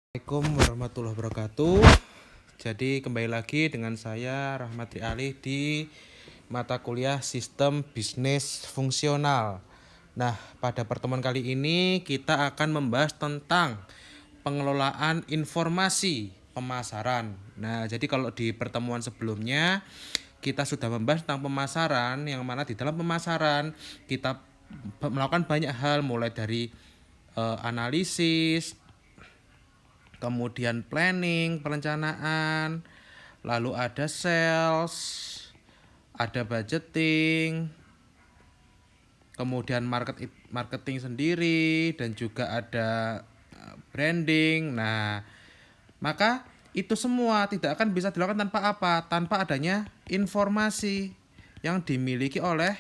Assalamualaikum warahmatullahi wabarakatuh. Jadi kembali lagi dengan saya Rahmatri Ali di mata kuliah Sistem Bisnis Fungsional. Nah, pada pertemuan kali ini kita akan membahas tentang pengelolaan informasi pemasaran. Nah, jadi kalau di pertemuan sebelumnya kita sudah membahas tentang pemasaran, yang mana di dalam pemasaran kita melakukan banyak hal, mulai dari analisis, kemudian planning, perencanaan, lalu ada sales, ada budgeting, kemudian marketing sendiri, dan juga ada branding. Nah, maka itu semua tidak akan bisa dilakukan tanpa apa? Tanpa adanya informasi yang dimiliki oleh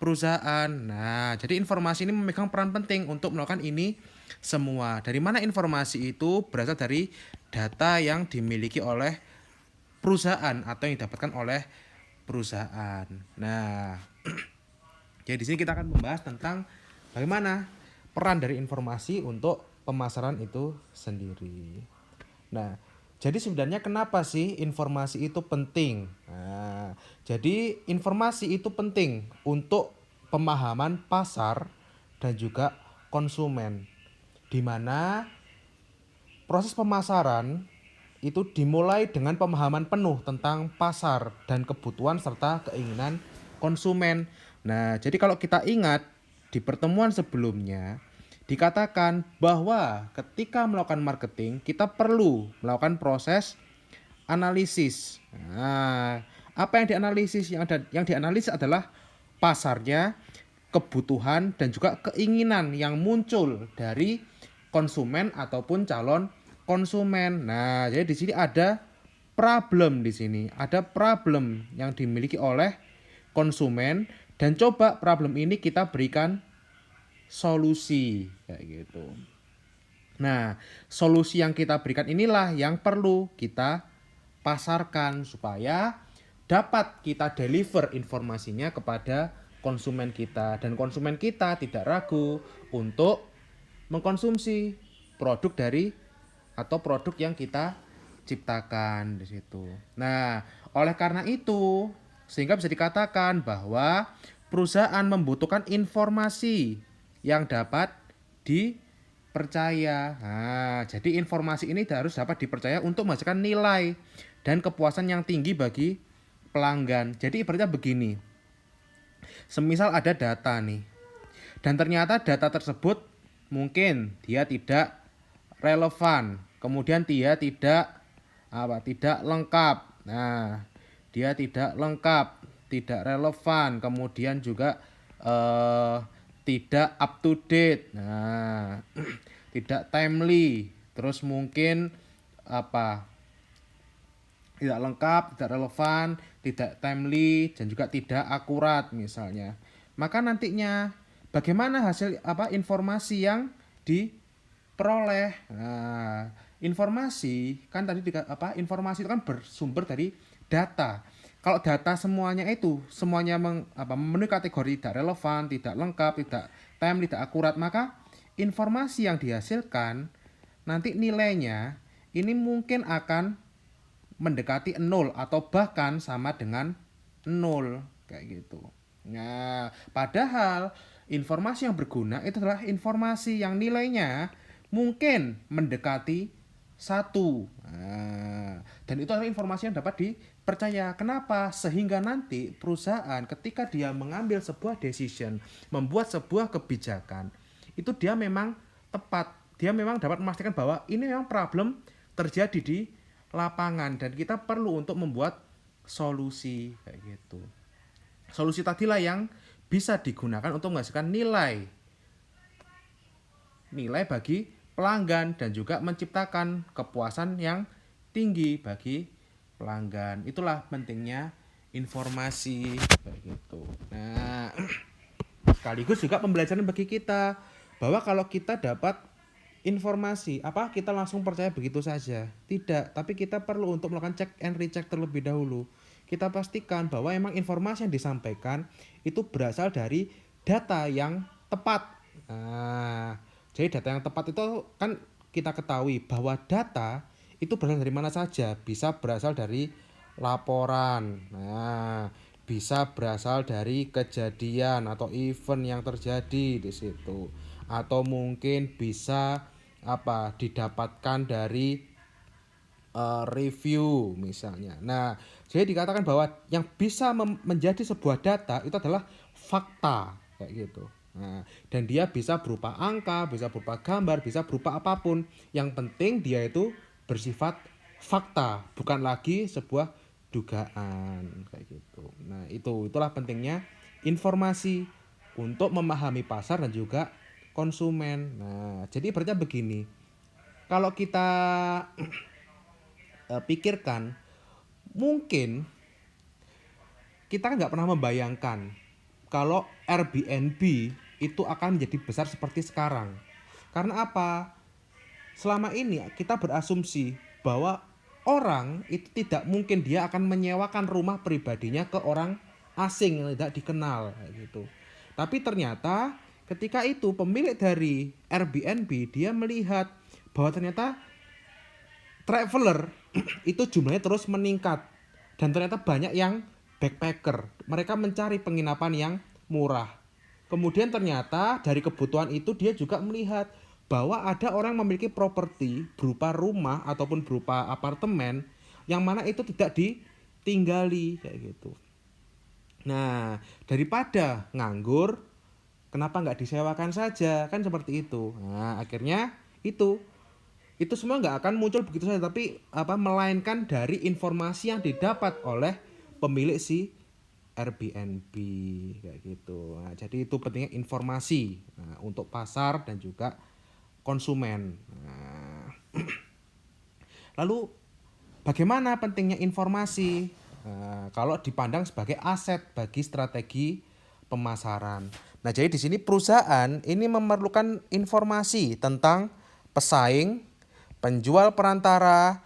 perusahaan. Nah, jadi informasi ini memegang peran penting untuk melakukan ini semua. Dari mana informasi itu berasal? Dari data yang dimiliki oleh perusahaan atau yang didapatkan oleh perusahaan. Nah, jadi di sini kita akan membahas tentang bagaimana peran dari informasi untuk pemasaran itu sendiri. Nah, jadi sebenarnya kenapa sih informasi itu penting? Nah, jadi informasi itu penting untuk pemahaman pasar dan juga konsumen, di mana proses pemasaran itu dimulai dengan pemahaman penuh tentang pasar dan kebutuhan serta keinginan konsumen. Nah, jadi kalau kita ingat di pertemuan sebelumnya dikatakan bahwa ketika melakukan marketing kita perlu melakukan proses analisis. Nah, apa yang dianalisis? Yang dianalisis adalah pasarnya, kebutuhan dan juga keinginan yang muncul dari konsumen ataupun calon konsumen. Nah, jadi di sini ada problem di sini. Ada problem yang dimiliki oleh konsumen dan coba problem ini kita berikan solusi kayak gitu. Nah, solusi yang kita berikan inilah yang perlu kita pasarkan supaya dapat kita deliver informasinya kepada konsumen kita, dan konsumen kita tidak ragu untuk mengkonsumsi produk dari atau produk yang kita ciptakan di situ. Nah, oleh karena itu sehingga bisa dikatakan bahwa perusahaan membutuhkan informasi yang dapat dipercaya. Nah, jadi informasi ini harus dapat dipercaya untuk menghasilkan nilai dan kepuasan yang tinggi bagi pelanggan. Jadi ibaratnya begini. Semisal ada data nih, dan ternyata data tersebut mungkin dia tidak relevan, kemudian dia tidak lengkap. Nah, dia tidak lengkap, tidak relevan, kemudian juga tidak up to date. Nah, tidak timely, terus mungkin tidak lengkap, tidak relevan, tidak timely, dan juga tidak akurat misalnya. Maka nantinya bagaimana hasil informasi yang diperoleh? Nah, informasi kan tadi informasi itu kan bersumber dari data. Kalau data semuanya memenuhi kategori tidak relevan, tidak lengkap, tidak timely, tidak akurat, maka informasi yang dihasilkan nanti nilainya ini mungkin akan mendekati 0 atau bahkan sama dengan 0 kayak gitu. Nah, padahal informasi yang berguna itu adalah informasi yang nilainya mungkin mendekati 1. Nah, dan itu adalah informasi yang dapat dipercaya. Kenapa? Sehingga nanti perusahaan ketika dia mengambil sebuah decision, membuat sebuah kebijakan, itu dia memang tepat. Dia memang dapat memastikan bahwa ini memang problem terjadi di lapangan dan kita perlu untuk membuat solusi kayak gitu. Solusi tadilah yang bisa digunakan untuk menghasilkan nilai bagi pelanggan dan juga menciptakan kepuasan yang tinggi bagi pelanggan. Itulah pentingnya informasi kayak gitu. Nah, sekaligus juga pembelajaran bagi kita bahwa kalau kita dapat informasi kita langsung percaya begitu saja. Tidak, tapi kita perlu untuk melakukan check and recheck terlebih dahulu. Kita pastikan bahwa emang informasi yang disampaikan itu berasal dari data yang tepat. Nah, jadi data yang tepat itu kan kita ketahui bahwa data itu berasal dari mana saja. Bisa berasal dari laporan. Nah, bisa berasal dari kejadian atau event yang terjadi di situ. Atau mungkin bisa didapatkan dari review misalnya. Nah, jadi dikatakan bahwa yang bisa menjadi sebuah data itu adalah fakta kayak gitu. Nah, dan dia bisa berupa angka, bisa berupa gambar, bisa berupa apapun. Yang penting dia itu bersifat fakta, bukan lagi sebuah dugaan kayak gitu. Nah, itulah pentingnya informasi untuk memahami pasar dan juga konsumen. Nah, jadi ibaratnya begini. Kalau kita pikirkan, mungkin kita kan nggak pernah membayangkan kalau Airbnb itu akan menjadi besar seperti sekarang. Karena apa? Selama ini kita berasumsi bahwa orang itu tidak mungkin dia akan menyewakan rumah pribadinya ke orang asing yang tidak dikenal kayak gitu. Tapi ternyata ketika itu pemilik dari Airbnb dia melihat bahwa ternyata traveler itu jumlahnya terus meningkat dan ternyata banyak yang backpacker. Mereka mencari penginapan yang murah. Kemudian ternyata dari kebutuhan itu dia juga melihat bahwa ada orang memiliki properti berupa rumah ataupun berupa apartemen yang mana itu tidak ditinggali kayak gitu. Nah, daripada nganggur, kenapa nggak disewakan saja? Kan seperti itu. Nah, akhirnya itu semua nggak akan muncul begitu saja, tapi melainkan dari informasi yang didapat oleh pemilik si Airbnb kayak gitu. Nah, jadi itu pentingnya informasi untuk pasar dan juga konsumen. Nah, lalu bagaimana pentingnya informasi kalau dipandang sebagai aset bagi strategi pemasaran? Nah, jadi di sini perusahaan ini memerlukan informasi tentang pesaing, penjual perantara,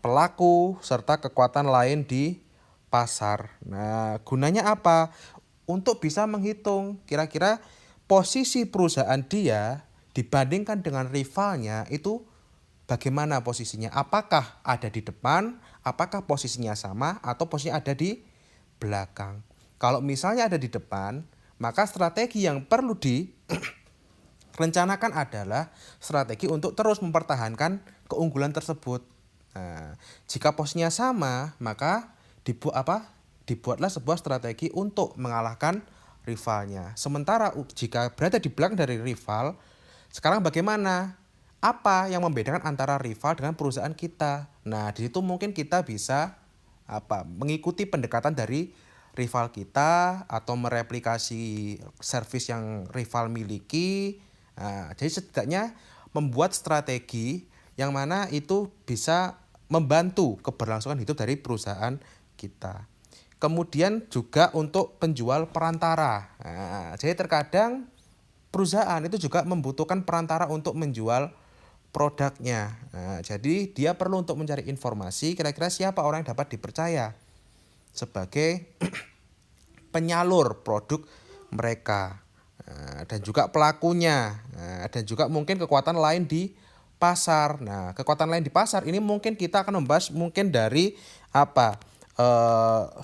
pelaku, serta kekuatan lain di pasar. Nah, gunanya apa? Untuk bisa menghitung kira-kira posisi perusahaan dia dibandingkan dengan rivalnya itu bagaimana posisinya. Apakah ada di depan, apakah posisinya sama, atau posisinya ada di belakang. Kalau misalnya ada di depan, maka strategi yang perlu direncanakan adalah strategi untuk terus mempertahankan keunggulan tersebut. Nah, jika posisinya sama, maka dibuatlah sebuah strategi untuk mengalahkan rivalnya. Sementara jika berada di belakang dari rival, sekarang bagaimana? Apa yang membedakan antara rival dengan perusahaan kita? Nah, di situ mungkin kita bisa mengikuti pendekatan dari rival kita atau mereplikasi service yang rival miliki. Nah, jadi setidaknya membuat strategi yang mana itu bisa membantu keberlangsungan hidup dari perusahaan kita. Kemudian juga untuk penjual perantara. Nah, jadi terkadang perusahaan itu juga membutuhkan perantara untuk menjual produknya. Nah, jadi dia perlu untuk mencari informasi kira-kira siapa orang yang dapat dipercaya sebagai penyalur produk mereka. Nah, dan juga pelakunya. Nah, dan juga mungkin kekuatan lain di pasar. Nah, kekuatan lain di pasar ini mungkin kita akan membahas mungkin dari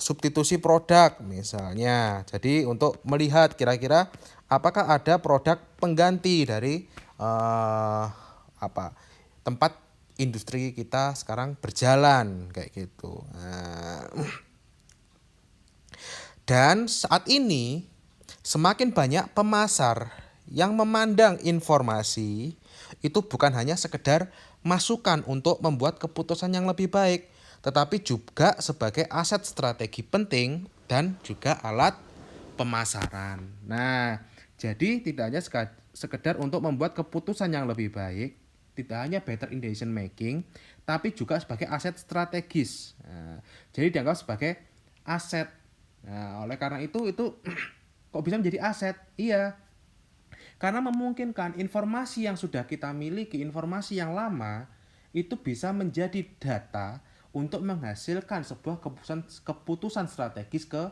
substitusi produk misalnya. Jadi untuk melihat kira-kira apakah ada produk pengganti dari tempat industri kita sekarang berjalan kayak gitu. Nah, dan saat ini semakin banyak pemasar yang memandang informasi itu bukan hanya sekedar masukan untuk membuat keputusan yang lebih baik, tetapi juga sebagai aset strategi penting dan juga alat pemasaran. Nah, jadi tidak hanya sekedar untuk membuat keputusan yang lebih baik, tidak hanya better in decision making, tapi juga sebagai aset strategis. Nah, jadi dianggap sebagai aset. Nah, oleh karena itu kok bisa menjadi aset? Iya, karena memungkinkan informasi yang sudah kita miliki, informasi yang lama, itu bisa menjadi data untuk menghasilkan sebuah keputusan strategis ke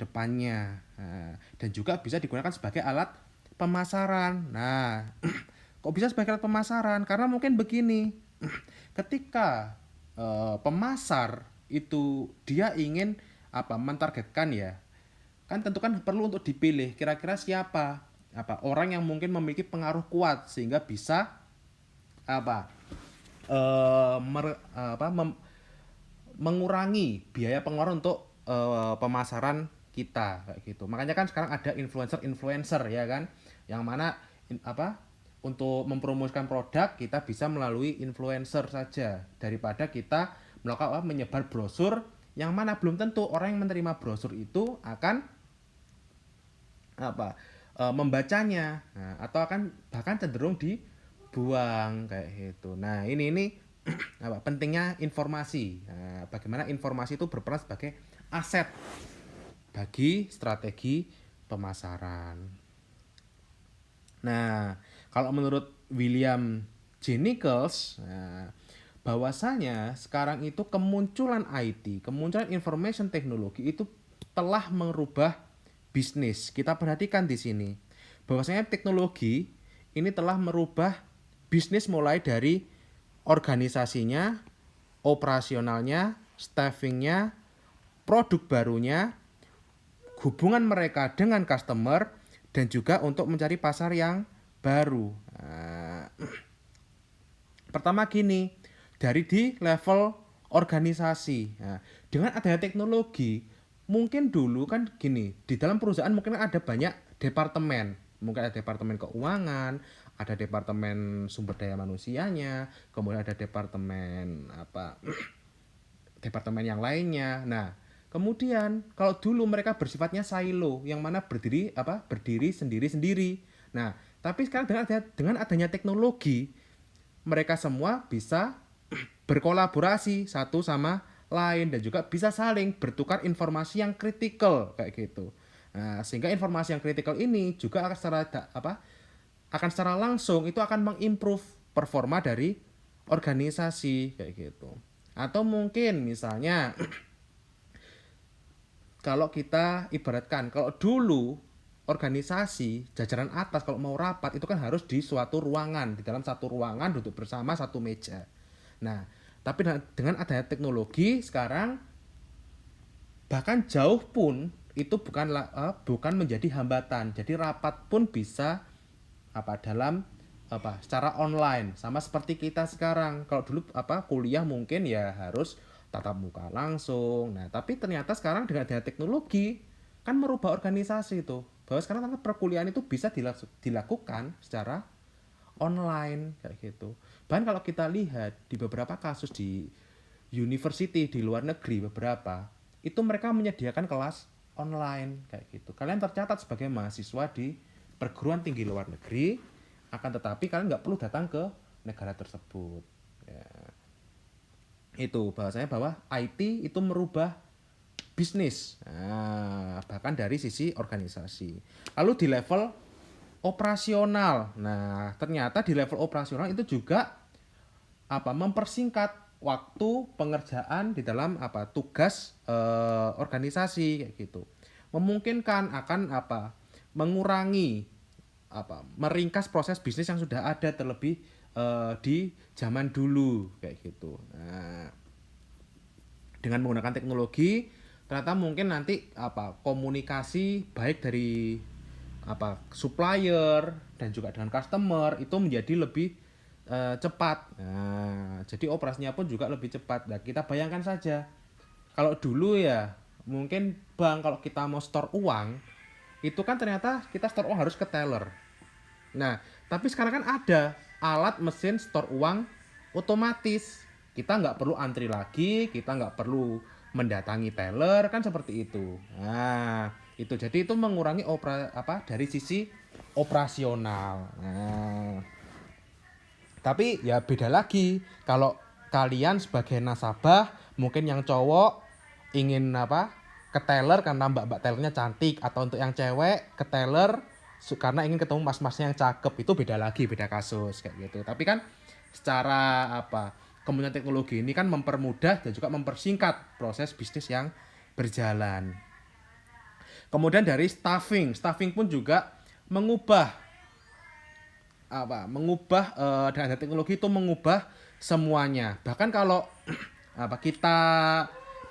depannya. Nah, dan juga bisa digunakan sebagai alat pemasaran. Nah, Kok bisa sebagai alat pemasaran? Karena mungkin begini, ketika pemasar itu dia ingin mentargetkan ya, kan tentu kan perlu untuk dipilih kira-kira siapa orang yang mungkin memiliki pengaruh kuat sehingga bisa apa eh, mer- apa mem- mengurangi biaya pengeluaran untuk pemasaran kita kayak gitu. Makanya kan sekarang ada influencer-influencer ya kan, yang mana untuk mempromosikan produk kita bisa melalui influencer saja daripada kita melakukan menyebar brosur yang mana belum tentu orang yang menerima brosur itu akan membacanya, nah, atau akan bahkan cenderung dibuang kayak gitu. Nah ini pentingnya informasi. Nah, bagaimana informasi itu berperan sebagai aset bagi strategi pemasaran. Nah, kalau menurut William J. Nichols, nah, bahwasanya sekarang itu kemunculan IT, kemunculan information technology itu telah merubah bisnis. Kita perhatikan di sini bahwasanya teknologi ini telah merubah bisnis mulai dari organisasinya, operasionalnya, staffingnya, produk barunya, hubungan mereka dengan customer, dan juga untuk mencari pasar yang baru. Nah, pertama gini, dari di level organisasi. Nah, dengan adanya teknologi, mungkin dulu kan gini, di dalam perusahaan mungkin ada banyak departemen. Mungkin ada departemen keuangan, ada departemen sumber daya manusianya, kemudian ada departemen yang lainnya. Nah, kemudian kalau dulu mereka bersifatnya silo, yang mana berdiri sendiri-sendiri. Nah, tapi sekarang dengan adanya teknologi, mereka semua bisa berkolaborasi satu sama lain dan juga bisa saling bertukar informasi yang kritikal kayak gitu. Nah, sehingga informasi yang kritikal ini juga akan secara langsung itu akan mengimprove performa dari organisasi kayak gitu. Atau mungkin misalnya kalau kita ibaratkan, kalau dulu organisasi jajaran atas kalau mau rapat itu kan harus di suatu ruangan, di dalam satu ruangan duduk bersama satu meja. Nah, tapi dengan adanya teknologi sekarang bahkan jauh pun itu bukan menjadi hambatan. Jadi rapat pun bisa dalam secara online, sama seperti kita sekarang. Kalau dulu kuliah mungkin ya harus tatap muka langsung. Nah, tapi ternyata sekarang dengan adanya teknologi kan merubah organisasi itu. Bahwa sekarang perkuliahan itu bisa dilakukan secara online kayak gitu. Bahkan kalau kita lihat di beberapa kasus di university di luar negeri beberapa, itu mereka menyediakan kelas online kayak gitu. Kalian tercatat sebagai mahasiswa di perguruan tinggi luar negeri, akan tetapi kalian nggak perlu datang ke negara tersebut. Ya, itu bahasanya bahwa IT itu merubah bisnis, bahkan dari sisi organisasi. Lalu di level operasional, nah ternyata di level operasional itu juga mempersingkat waktu pengerjaan di dalam tugas organisasi kayak gitu, memungkinkan akan mengurangi meringkas proses bisnis yang sudah ada terlebih di zaman dulu kayak gitu. Nah, dengan menggunakan teknologi ternyata mungkin nanti komunikasi baik dari supplier dan juga dengan customer itu menjadi lebih cepat. Nah, jadi operasinya pun juga lebih cepat. Nah, kita bayangkan saja kalau dulu ya mungkin bank kalau kita mau store uang itu kan ternyata kita store uang harus ke teller. Nah, tapi sekarang kan ada alat mesin store uang otomatis. Kita nggak perlu antri lagi, kita nggak perlu mendatangi teller kan seperti itu. Nah, itu jadi itu mengurangi dari sisi operasional. Nah, tapi ya beda lagi. Kalau kalian sebagai nasabah, mungkin yang cowok ingin ke teller karena mbak-mbak tellernya cantik, atau untuk yang cewek ke teller karena ingin ketemu mas-masnya yang cakep, itu beda lagi, beda kasus kayak gitu. Tapi kan secara kemudian teknologi ini kan mempermudah dan juga mempersingkat proses bisnis yang berjalan. Kemudian dari staffing pun juga mengubah dengan teknologi itu mengubah semuanya. Bahkan kalau kita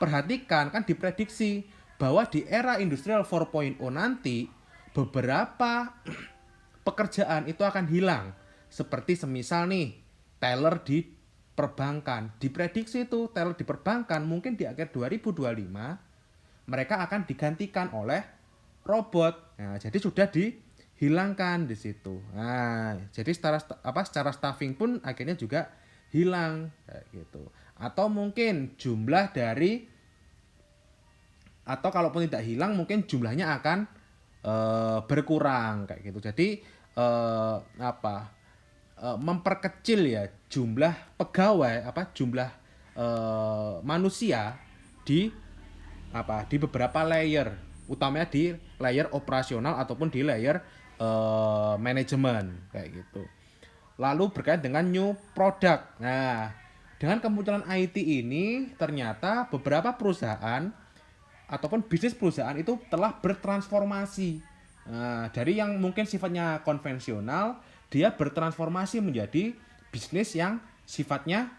perhatikan kan diprediksi bahwa di era industrial 4.0 nanti beberapa pekerjaan itu akan hilang. Seperti semisal nih teller di perbankan. Diprediksi itu teller di perbankan mungkin di akhir 2025 mereka akan digantikan oleh robot. Nah, jadi sudah dihilangkan di situ. Nah, jadi secara staffing pun akhirnya juga hilang kayak gitu. Atau mungkin atau kalaupun tidak hilang mungkin jumlahnya akan berkurang kayak gitu. Jadi eh, apa memperkecil ya jumlah pegawai jumlah manusia di di beberapa layer, utamanya di layer operasional ataupun di layer manajemen kayak gitu. Lalu berkait dengan new product. Nah, dengan kemunculan IT ini ternyata beberapa perusahaan ataupun bisnis perusahaan itu telah bertransformasi. Nah, dari yang mungkin sifatnya konvensional, dia bertransformasi menjadi bisnis yang sifatnya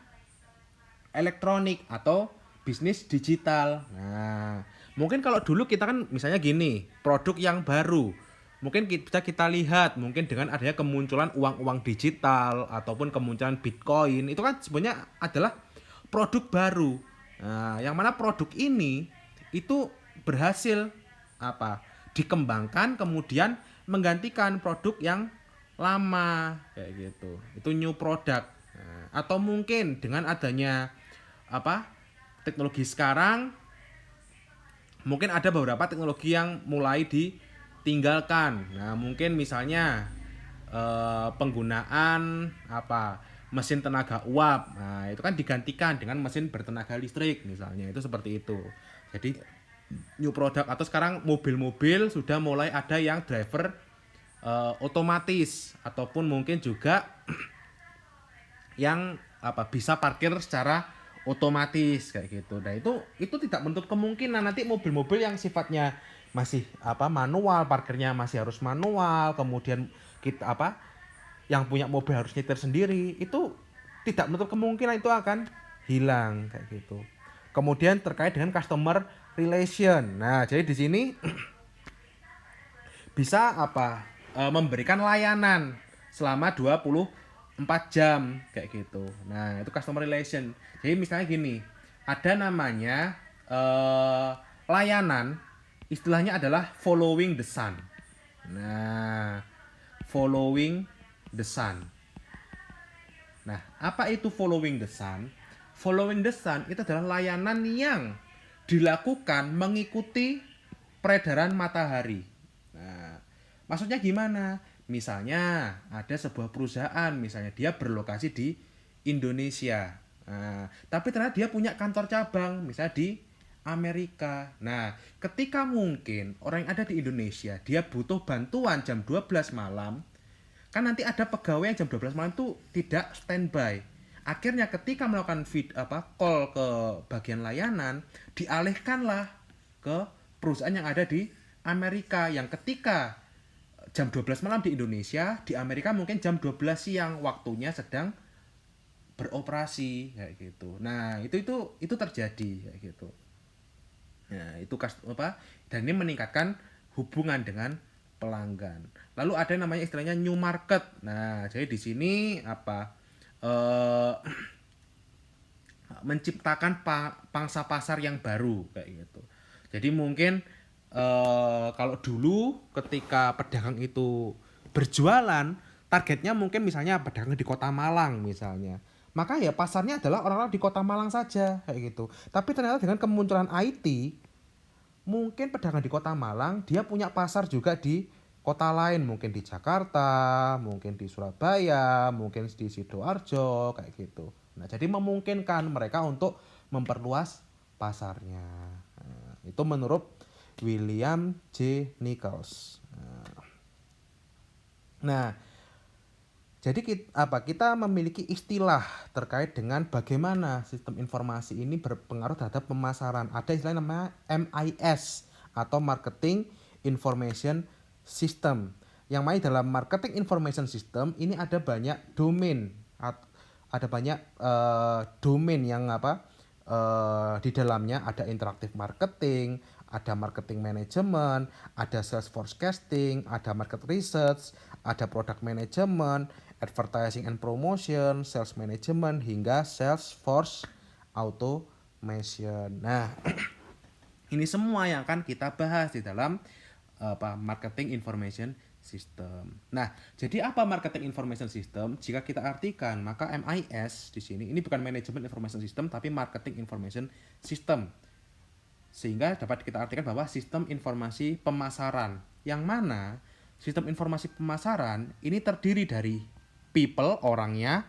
elektronik atau bisnis digital. Nah, mungkin kalau dulu kita kan misalnya gini, produk yang baru. Mungkin kita lihat mungkin dengan adanya kemunculan uang-uang digital ataupun kemunculan Bitcoin, itu kan sebenarnya adalah produk baru. Nah, yang mana produk ini itu berhasil dikembangkan kemudian menggantikan produk yang lama kayak gitu. Itu new product. Nah, atau mungkin dengan adanya teknologi sekarang mungkin ada beberapa teknologi yang mulai ditinggalkan. Nah, mungkin misalnya penggunaan mesin tenaga uap. Nah, itu kan digantikan dengan mesin bertenaga listrik misalnya. Itu seperti itu. Jadi new product atau sekarang mobil-mobil sudah mulai ada yang driver otomatis ataupun mungkin juga yang bisa parkir secara otomatis kayak gitu. Nah, itu tidak menutup kemungkinan nanti mobil-mobil yang sifatnya masih manual, parkirnya masih harus manual, kemudian kita yang punya mobil harus nyetir sendiri, itu tidak menutup kemungkinan itu akan hilang kayak gitu. Kemudian terkait dengan customer relation. Nah, jadi di sini bisa memberikan layanan selama 24 jam kayak gitu. Nah, itu customer relation. Jadi misalnya gini, ada namanya layanan, istilahnya adalah following the sun. Nah, following the sun. Nah, apa itu following the sun? Following the sun itu adalah layanan yang dilakukan mengikuti peredaran matahari. Nah, maksudnya gimana? Misalnya ada sebuah perusahaan, misalnya dia berlokasi di Indonesia. Nah, tapi ternyata dia punya kantor cabang, misalnya di Amerika. Nah, ketika mungkin orang yang ada di Indonesia, dia butuh bantuan jam 12 malam, kan nanti ada pegawai yang jam 12 malam itu tidak standby. Akhirnya ketika melakukan call ke bagian layanan, dialihkanlah ke perusahaan yang ada di Amerika yang ketika jam 12 malam di Indonesia, di Amerika mungkin jam 12 siang waktunya sedang beroperasi kayak gitu. Nah, itu terjadi kayak gitu. Nah, itu dan ini meningkatkan hubungan dengan pelanggan. Lalu ada namanya istilahnya new market. Nah, jadi di sini menciptakan pangsa pasar yang baru kayak gitu. Jadi mungkin kalau dulu ketika pedagang itu berjualan, targetnya mungkin misalnya pedagang di Kota Malang misalnya. Maka ya pasarnya adalah orang-orang di Kota Malang saja kayak gitu. Tapi ternyata dengan kemunculan IT, mungkin pedagang di Kota Malang dia punya pasar juga di kota lain, mungkin di Jakarta, mungkin di Surabaya, mungkin di Sidoarjo kayak gitu. Nah, jadi memungkinkan mereka untuk memperluas pasarnya. Nah, itu menurut William J. Nichols. Nah, jadi kita memiliki istilah terkait dengan bagaimana sistem informasi ini berpengaruh terhadap pemasaran. Ada istilah namanya MIS atau Marketing Information System, Yang mana dalam marketing information system ini ada banyak domain, ada banyak domain yang di dalamnya ada interactive marketing, ada marketing management, ada sales forecasting, ada market research, ada product management, advertising and promotion, sales management, hingga sales force automation. Nah, ini semua yang akan kita bahas di dalam marketing information system. Nah, jadi apa marketing information system? Jika kita artikan, maka MIS di sini ini bukan management information system tapi marketing information system. Sehingga dapat kita artikan bahwa sistem informasi pemasaran, yang mana sistem informasi pemasaran ini terdiri dari people, orangnya,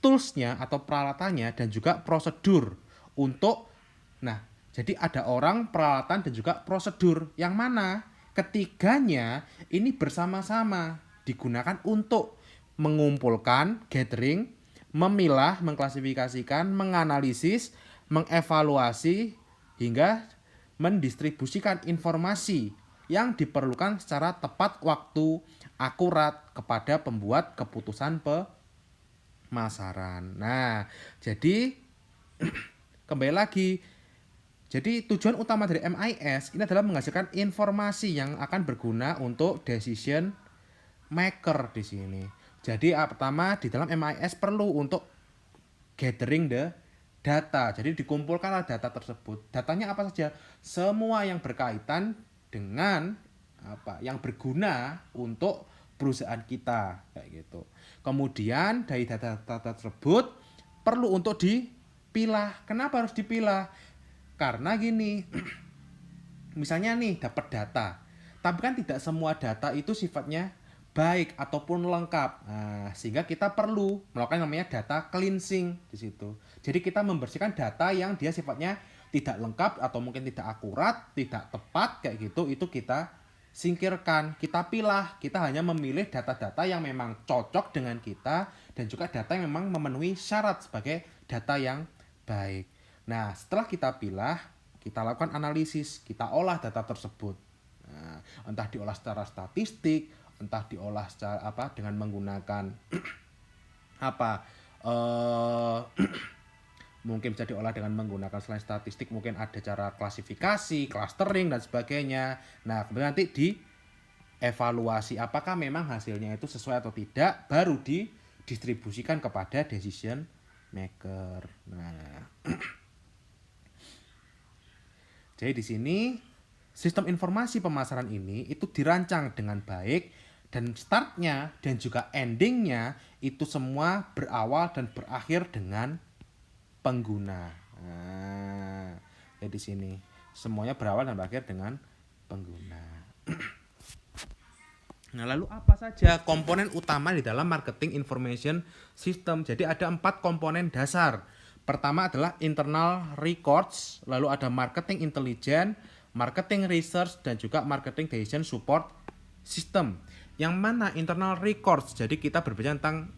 toolsnya atau peralatannya, dan juga prosedur untuk, nah, jadi ada orang, peralatan, dan juga prosedur, yang mana ketiganya ini bersama-sama digunakan untuk mengumpulkan, gathering, memilah, mengklasifikasikan, menganalisis, mengevaluasi, hingga mendistribusikan informasi yang diperlukan secara tepat waktu, akurat kepada pembuat keputusan pemasaran. Nah, jadi kembali lagi, jadi tujuan utama dari MIS ini adalah menghasilkan informasi yang akan berguna untuk decision maker di sini. Jadi pertama di dalam MIS perlu untuk gathering the data. Jadi dikumpulkanlah data tersebut. Datanya apa saja? Semua yang berkaitan dengan yang berguna untuk perusahaan kita kayak gitu. Kemudian dari data-data tersebut perlu untuk dipilah. Kenapa harus dipilah? Karena gini, misalnya nih dapat data, tapi kan tidak semua data itu sifatnya baik ataupun lengkap. Nah, sehingga kita perlu melakukan namanya data cleansing di situ. Jadi kita membersihkan data yang dia sifatnya tidak lengkap atau mungkin tidak akurat, tidak tepat kayak gitu, itu kita singkirkan, kita pilah. Kita hanya memilih data-data yang memang cocok dengan kita dan juga data yang memang memenuhi syarat sebagai data yang baik. Nah, setelah kita pilah, kita lakukan analisis, kita olah data tersebut. Nah, entah diolah secara statistik, entah diolah secara dengan menggunakan mungkin bisa diolah dengan menggunakan selain statistik, mungkin ada cara klasifikasi, clustering dan sebagainya. Nah, kemudian nanti dievaluasi apakah memang hasilnya itu sesuai atau tidak, baru didistribusikan kepada decision maker. Nah, jadi di sini sistem informasi pemasaran ini itu dirancang dengan baik dan startnya dan juga endingnya itu semua berawal dan berakhir dengan pengguna. Nah, jadi di sini semuanya berawal dan berakhir dengan pengguna. Nah, lalu apa saja komponen utama di dalam marketing information system? Jadi ada 4 komponen dasar. Pertama adalah internal records, lalu ada marketing intelligence, marketing research, dan juga marketing decision support system. Yang mana internal records, jadi kita berbicara tentang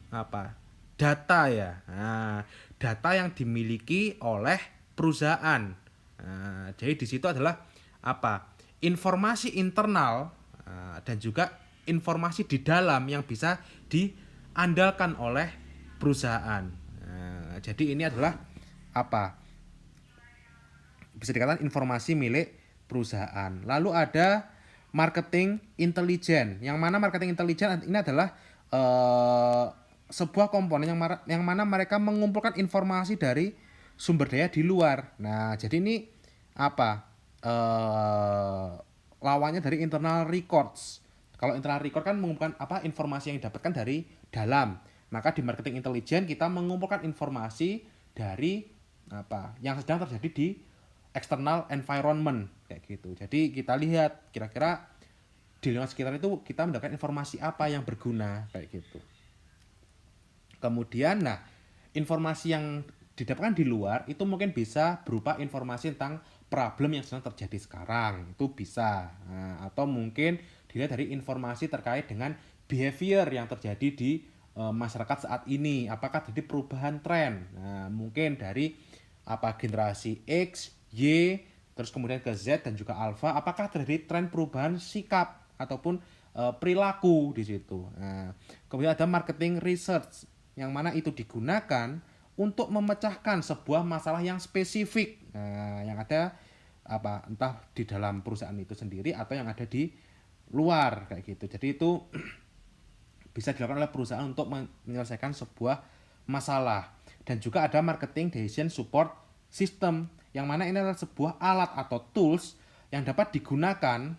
data ya. Nah, data yang dimiliki oleh perusahaan. Nah, jadi di situ adalah informasi internal dan juga informasi di dalam yang bisa diandalkan oleh perusahaan. Nah, jadi ini adalah bisa dikatakan informasi milik perusahaan. Lalu ada marketing intelligence, yang mana marketing intelligence ini adalah sebuah komponen yang mana mereka mengumpulkan informasi dari sumber daya di luar. Nah, jadi ini lawannya dari internal records. Kalau internal record kan mengumpulkan informasi yang didapatkan dari dalam. Maka di marketing intelligence kita mengumpulkan informasi dari yang sedang terjadi di external environment kayak gitu. Jadi kita lihat kira-kira di lingkungan sekitar itu kita mendapatkan informasi apa yang berguna kayak gitu. Kemudian informasi yang didapatkan di luar itu mungkin bisa berupa informasi tentang problem yang sedang terjadi sekarang, itu bisa. Nah, atau mungkin dilihat dari informasi terkait dengan behavior yang terjadi di masyarakat saat ini, apakah terjadi perubahan tren. Nah, mungkin dari generasi X, Y, terus kemudian ke Z dan juga Alpha, apakah terjadi tren perubahan sikap ataupun perilaku di situ. Nah, kemudian ada marketing research yang mana itu digunakan untuk memecahkan sebuah masalah yang spesifik. Nah, yang ada entah di dalam perusahaan itu sendiri atau yang ada di luar kayak gitu. Jadi itu bisa dilakukan oleh perusahaan untuk menyelesaikan sebuah masalah. Dan juga ada marketing decision support system yang mana ini adalah sebuah alat atau tools yang dapat digunakan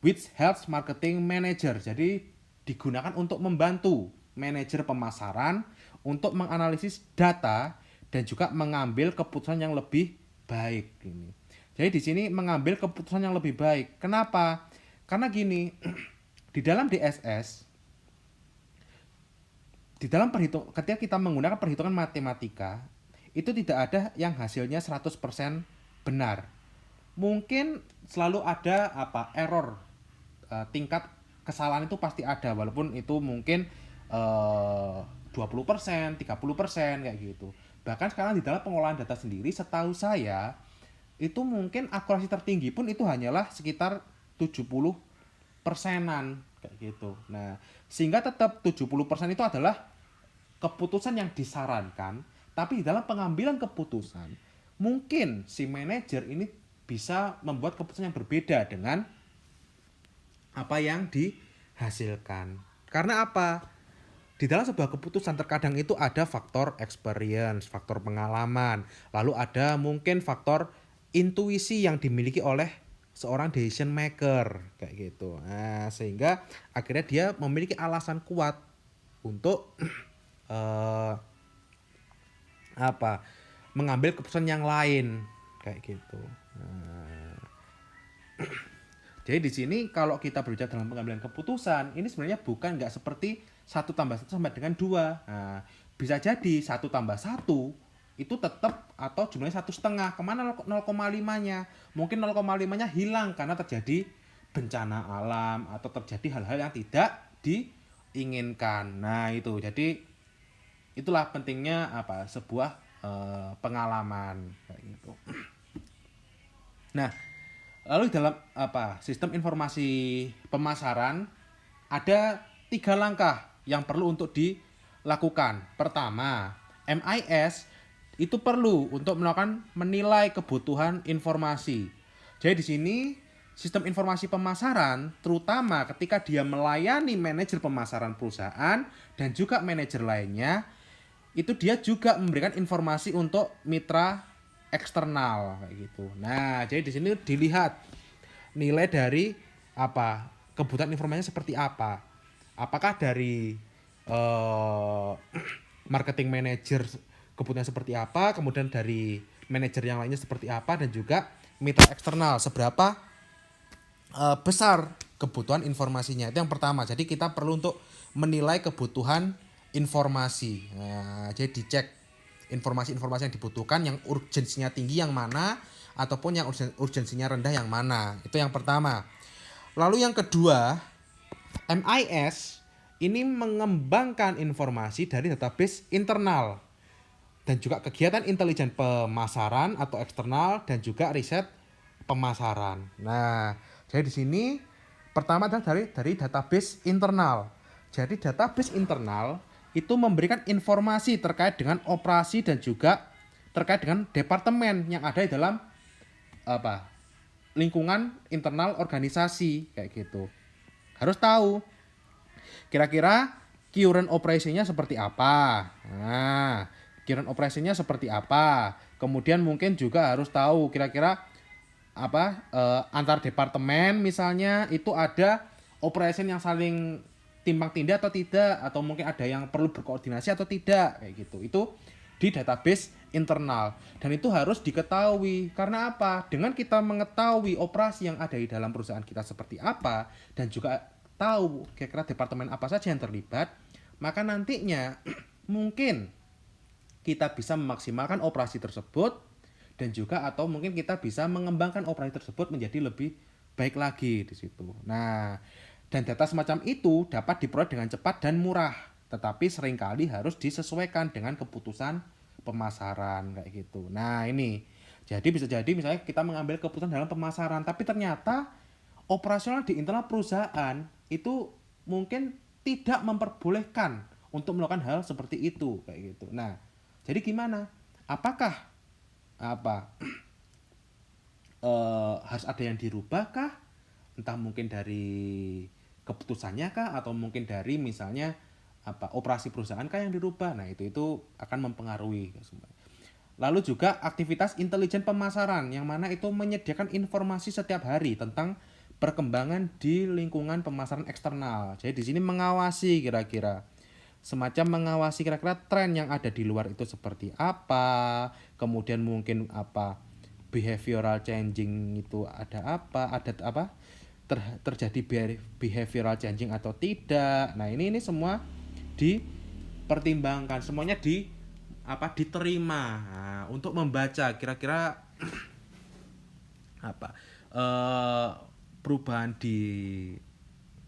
which helps marketing manager. Jadi digunakan untuk membantu manajer pemasaran untuk menganalisis data dan juga mengambil keputusan yang lebih baik ini. Jadi di sini mengambil keputusan yang lebih baik. Kenapa? Karena gini, di dalam DSS, di dalam ketika kita menggunakan perhitungan matematika, itu tidak ada yang hasilnya 100% benar. Mungkin selalu ada error, tingkat kesalahan itu pasti ada, walaupun itu mungkin 20%, 30% kayak gitu. Bahkan sekarang di dalam pengolahan data sendiri, setahu saya itu mungkin akurasi tertinggi pun itu hanyalah sekitar 70 persenan kayak gitu. Nah, sehingga tetap 70% itu adalah keputusan yang disarankan, tapi di dalam pengambilan keputusan mungkin si manajer ini bisa membuat keputusan yang berbeda dengan apa yang dihasilkan. Karena apa? Di dalam sebuah keputusan terkadang itu ada faktor experience, faktor pengalaman, lalu ada mungkin faktor intuisi yang dimiliki oleh seorang decision maker kayak gitu. Nah, sehingga akhirnya dia memiliki alasan kuat untuk mengambil keputusan yang lain kayak gitu. Nah, jadi di sini kalau kita berbicara dalam pengambilan keputusan, ini sebenarnya bukan nggak seperti 1+1 sama dengan 2. Nah, bisa jadi 1+1 itu tetap atau jumlahnya 1,5. Kemana 0,5-nya? Mungkin 0,5-nya hilang karena terjadi bencana alam atau terjadi hal-hal yang tidak diinginkan. Nah itu, jadi itulah pentingnya sebuah pengalaman kayak gitu. Nah, lalu dalam sistem informasi pemasaran ada 3 langkah yang perlu untuk dilakukan. Pertama, MIS itu perlu untuk melakukan menilai kebutuhan informasi. Jadi di sini sistem informasi pemasaran terutama ketika dia melayani manajer pemasaran perusahaan dan juga manajer lainnya, itu dia juga memberikan informasi untuk mitra eksternal kayak gitu. Nah, jadi di sini dilihat nilai dari kebutuhan informasinya seperti apa. Apakah dari marketing manager kebutuhannya seperti apa, kemudian dari manajer yang lainnya seperti apa, dan juga mitra eksternal seberapa besar kebutuhan informasinya. Itu yang pertama. Jadi kita perlu untuk menilai kebutuhan informasi. Nah, jadi dicek informasi-informasi yang dibutuhkan, yang urgensinya tinggi yang mana, ataupun yang urgensinya rendah yang mana. Itu yang pertama. Lalu yang kedua, MIS ini mengembangkan informasi dari database internal dan juga kegiatan intelijen pemasaran atau eksternal dan juga riset pemasaran. Nah, jadi di sini pertama adalah dari database internal. Jadi database internal itu memberikan informasi terkait dengan operasi dan juga terkait dengan departemen yang ada di dalam lingkungan internal organisasi kayak gitu. Harus tahu kira-kira current operasinya seperti apa. Nah, current operasinya seperti apa. Kemudian mungkin juga harus tahu kira-kira antar departemen misalnya itu ada operation yang saling timbang tindih atau tidak, atau mungkin ada yang perlu berkoordinasi atau tidak kayak gitu. Itu di database internal dan itu harus diketahui. Karena apa? Dengan kita mengetahui operasi yang ada di dalam perusahaan kita seperti apa dan juga tahu kira-kira departemen apa saja yang terlibat, maka nantinya mungkin kita bisa memaksimalkan operasi tersebut dan juga atau mungkin kita bisa mengembangkan operasi tersebut menjadi lebih baik lagi di situ. Nah, dan data semacam itu dapat diperoleh dengan cepat dan murah, tetapi seringkali harus disesuaikan dengan keputusan pemasaran kayak gitu. Nah, ini. Jadi bisa jadi misalnya kita mengambil keputusan dalam pemasaran, tapi ternyata operasional di internal perusahaan itu mungkin tidak memperbolehkan untuk melakukan hal seperti itu kayak gitu. Nah, jadi gimana? Apakah apa harus ada yang dirubah kah? Entah mungkin dari keputusannya kah atau mungkin dari misalnya operasi perusahaan kah yang dirubah. Nah, itu akan mempengaruhi semua. Lalu juga aktivitas intelijen pemasaran yang mana itu menyediakan informasi setiap hari tentang perkembangan di lingkungan pemasaran eksternal. Jadi di sini mengawasi kira-kira semacam mengawasi kira-kira tren yang ada di luar itu seperti apa, kemudian mungkin behavioral changing itu ada apa terjadi behavioral changing atau tidak. Nah, ini semua dipertimbangkan, semuanya diterima. Nah, untuk membaca kira-kira perubahan di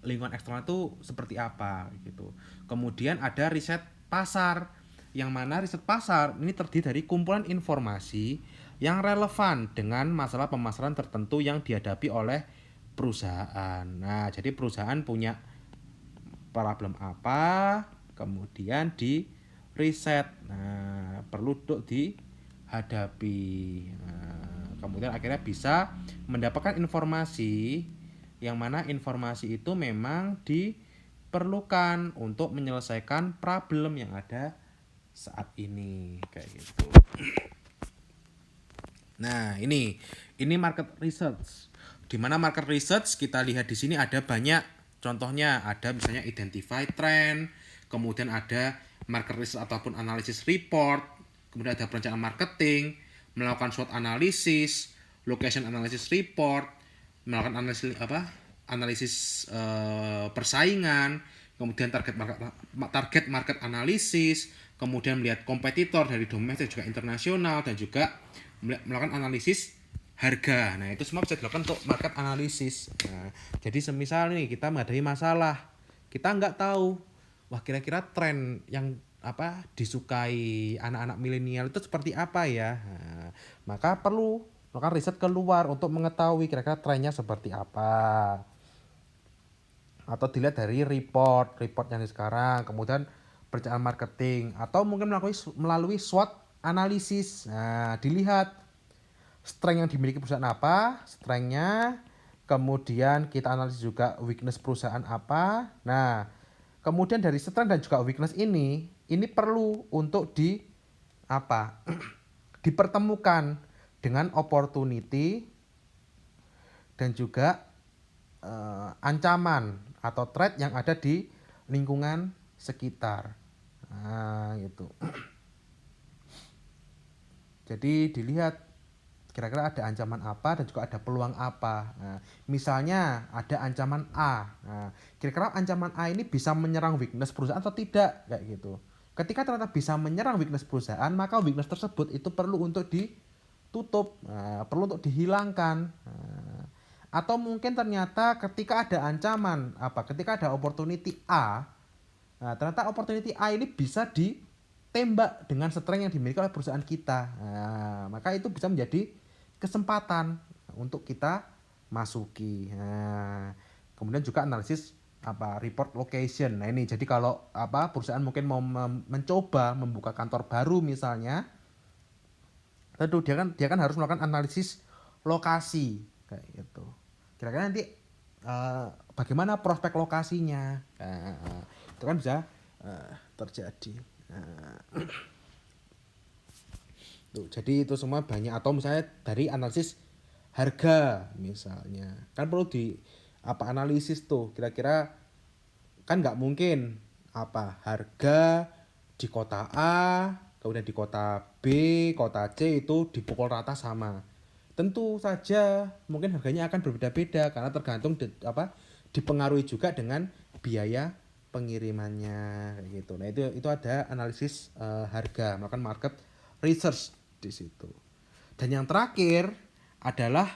lingkungan eksternal itu seperti apa gitu. Kemudian ada riset pasar, yang mana riset pasar ini terdiri dari kumpulan informasi yang relevan dengan masalah pemasaran tertentu yang dihadapi oleh perusahaan. Nah, jadi perusahaan punya problem apa, kemudian di riset. Nah, perlu untuk dihadapi. Nah, kemudian akhirnya bisa mendapatkan informasi yang mana informasi itu memang diperlukan untuk menyelesaikan problem yang ada saat ini kayak gitu. Nah, ini market research. Di mana market research kita lihat di sini ada banyak contohnya, ada misalnya identify trend, kemudian ada market research ataupun analisis report, kemudian ada perencanaan marketing, melakukan SWOT analisis, location analysis report, melakukan analisis persaingan, kemudian target market analisis, kemudian melihat kompetitor dari domestik juga internasional, dan juga melakukan analisis harga. Nah, itu semua bisa dilakukan untuk market analisis. Nah, jadi semisal nih kita menghadapi masalah, kita nggak tahu, wah kira-kira tren yang disukai anak-anak milenial itu seperti apa ya. Nah, maka perlu melakukan riset keluar untuk mengetahui kira-kira trennya seperti apa. Atau dilihat dari report yang sekarang, kemudian perencanaan marketing, atau mungkin melalui SWOT analisis. Nah, dilihat strength yang dimiliki perusahaan apa, strength-nya, kemudian kita analisis juga weakness perusahaan apa. Nah, kemudian dari strength dan juga weakness ini perlu untuk dipertemukan dengan opportunity dan juga ancaman atau threat yang ada di lingkungan sekitar. Nah, gitu. Jadi dilihat kira-kira ada ancaman apa dan juga ada peluang apa. Nah, misalnya ada ancaman A. Nah, kira-kira ancaman A ini bisa menyerang weakness perusahaan atau tidak, kayak gitu. Ketika ternyata bisa menyerang weakness perusahaan, maka weakness tersebut itu perlu untuk ditutup, perlu untuk dihilangkan. Nah, atau mungkin ternyata ketika ada ancaman ketika ada opportunity A, nah, ternyata opportunity A ini bisa ditembak dengan strength yang dimiliki oleh perusahaan kita. Nah, maka itu bisa menjadi kesempatan untuk kita masuki. Nah, kemudian juga analisis report location. Nah, ini jadi kalau perusahaan mungkin mau mencoba membuka kantor baru misalnya, tentu dia kan harus melakukan analisis lokasi kayak gitu. Kira-kira nanti bagaimana prospek lokasinya. Itu kan bisa terjadi. Tuh, jadi itu semua banyak. Atau misalnya dari analisis harga misalnya, kan perlu analisis tuh, kira-kira kan nggak mungkin harga di kota A kemudian di kota B, kota C itu dipukul rata sama. Tentu saja mungkin harganya akan berbeda-beda karena tergantung dipengaruhi juga dengan biaya pengirimannya kayak gitu. Nah, itu ada analisis harga, melakukan market research di situ. Dan yang terakhir adalah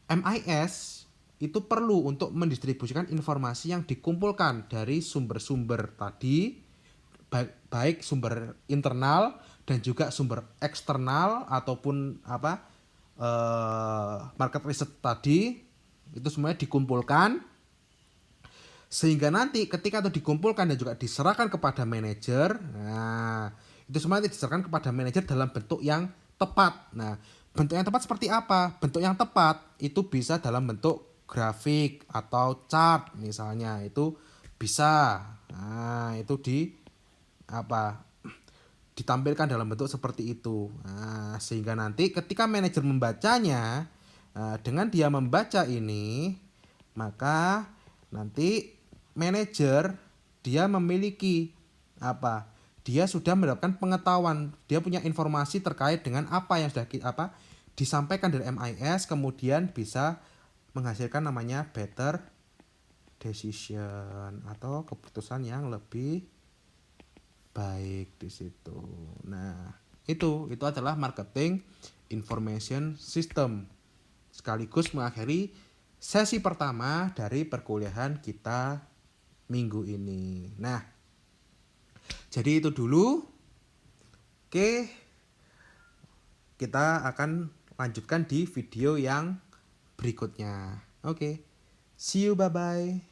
MIS itu perlu untuk mendistribusikan informasi yang dikumpulkan dari sumber-sumber tadi, baik sumber internal dan juga sumber eksternal ataupun market research tadi. Itu semuanya dikumpulkan sehingga nanti ketika itu dikumpulkan dan juga diserahkan kepada manajer, nah itu semua nanti diserahkan kepada manajer dalam bentuk yang tepat. Nah, bentuk yang tepat seperti apa? Bentuk yang tepat itu bisa dalam bentuk grafik atau chart misalnya, itu bisa. Nah, itu apa? Ditampilkan dalam bentuk seperti itu. Nah, sehingga nanti ketika manajer membacanya, dengan dia membaca ini, maka nanti manajer dia memiliki apa? Dia sudah mendapatkan pengetahuan, dia punya informasi terkait dengan apa yang sudah disampaikan dari MIS, kemudian bisa menghasilkan namanya better decision atau keputusan yang lebih baik di situ. Nah, itu adalah marketing information system. Sekaligus mengakhiri sesi pertama dari perkuliahan kita minggu ini. Nah, jadi itu dulu. Oke, kita akan lanjutkan di video yang berikutnya. Oke, see you, bye-bye.